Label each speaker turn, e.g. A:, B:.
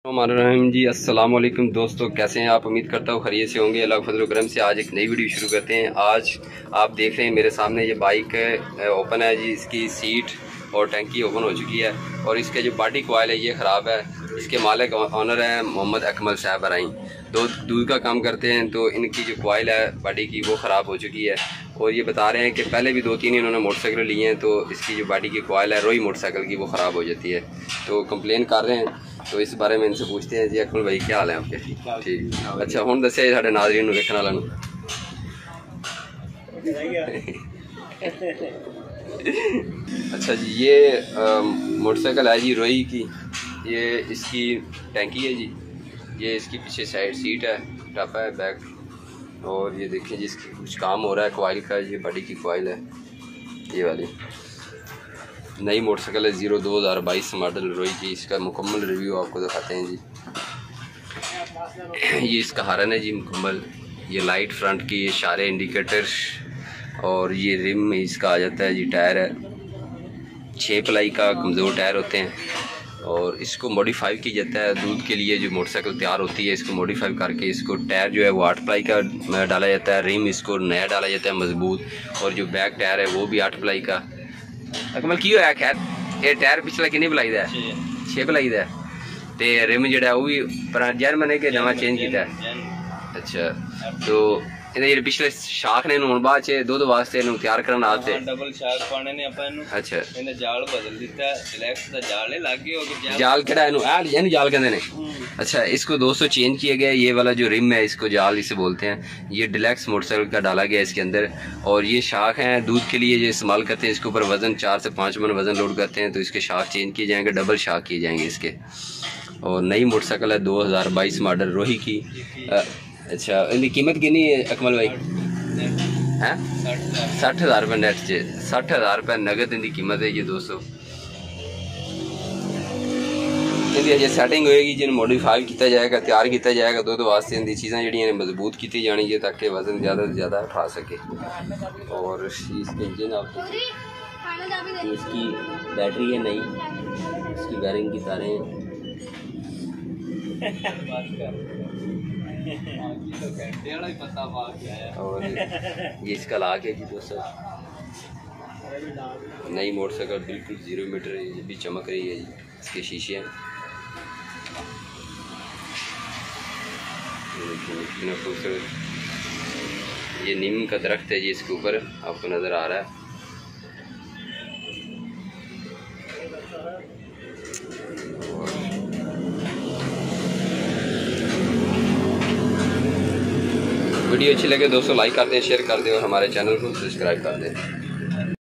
A: रहीम जी, अस्सलाम वालेकुम दोस्तों, कैसे हैं आप? उम्मीद करता हूँ खैरियत से होंगे। अल्लाह के फजल करम से आज एक नई वीडियो शुरू करते हैं। आज आप देख रहे हैं मेरे सामने ये बाइक ओपन है जी। इसकी सीट और टैंकी ओपन हो चुकी है और इसके जो बॉडी कॉइल है ये ख़राब है। इसके मालिक ऑनर हैं मोहम्मद अकमल साहब बराई, दूध का काम करते हैं। तो इनकी जो कॉइल है बॉडी की वो ख़राब हो चुकी है और ये बता रहे हैं कि पहले भी 2-3 इन्होंने मोटरसाइकिल लिए हैं तो इसकी जो बॉडी की कॉइल है रोई मोटरसाइकिल की वो ख़राब हो जाती है। तो कंप्लेन कर रहे हैं, तो इस बारे में इनसे पूछते हैं। जी अकमल भाई, क्या हाल है आपके? ठीक। अच्छा, हुण दस्सिया साडे नाज़रीन नूं वेखण वालिआं नूं। अच्छा जी, ये मोटरसाइकिल है जी रोई की। ये इसकी टैंकी है जी, ये इसकी पीछे साइड सीट है, टप है बैक। और ये देखिए जी इसकी कुछ काम हो रहा है कॉइल का। ये बॉडी की कॉइल है ये वाली। नई मोटरसाइकिल है 2022 मॉडल रोई की। इसका मुकम्मल रिव्यू आपको दिखाते हैं जी। ये इसका हॉर्न है जी मुकम्मल, ये लाइट फ्रंट की, ये इशारे इंडिकेटर और ये रिम इसका आ जाता है जी। टायर है 6 प्लाई का, कमज़ोर टायर होते हैं और इसको मॉडिफाई किया जाता है दूध के लिए। जो मोटरसाइकिल तैयार होती है इसको मॉडिफाई करके इसको टायर जो है वो 8 प्लाई का डाला जाता है। रिम इसको नया डाला जाता है मजबूत, और जो बैक टायर है वो भी 8 प्लाई का। अकमल की होया? खैर ये टायर पिछला किन्नी प्लाई का? 6 प्लाई का। ते रिम जो भी जर्मन है कि नवा चेंज किया? अच्छा, तो ये पिछले शाख ने बाद दुध वास्ते तैयार करना आते डबल शाख पाने ने अपन। अच्छा, इन्हें जाल बदल दिता है, रिलैक्स दा जाल है लागे हो गया। जाल केड़ा इनु यानी जाल कहंदे ने? अच्छा, इसको दोस्तों चेंज किया गया। ये वाला जो रिम है इसको जाल इसे बोलते हैं। ये डिलैक्स मोटरसाइकिल का डाला गया इसके अंदर। और ये शाख है दूध के लिए, ये इस्तेमाल करते हैं। इसके ऊपर वजन 4 से 5 मन वजन लोड करते हैं तो इसके शाख चेंज किए जाएंगे, डबल शाख किए जाएंगे इसके। और नई मोटरसाइकिल है 2022 मॉडल रोही की। अच्छा, इनकी कीमत कितनी है अकमल भाई? हैं 60,000 रुपये नेट से। 60,000 रुपये नगद इनकी कीमत है ये दोस्तों। इनकी अजे सैटिंग होएगी जिन्हें मॉडिफाई किया जाएगा, तैयार किया जाएगा दूध वास्ते। इनकी चीज़ें जड़ियाँ मजबूत की जानी है ताकि वजन ज़्यादा से ज़्यादा उठा सके। और इसके इंजन आप इसकी बैटरी है नई, इसकी वायरिंग की तारें हैं। और ये इसका लाक है जी दोस्तों। नई मोटरसाइकिल बिल्कुल 0 मीटर है, ये भी चमक रही है जी। इसके शीशे हैं, कितना खूबसूरत। ये नीम का दरख्त है जी इसके ऊपर, आपको नज़र आ रहा है। वीडियो अच्छी लगे दोस्तों लाइक कर दें, शेयर कर दें और हमारे चैनल को सब्सक्राइब कर दें।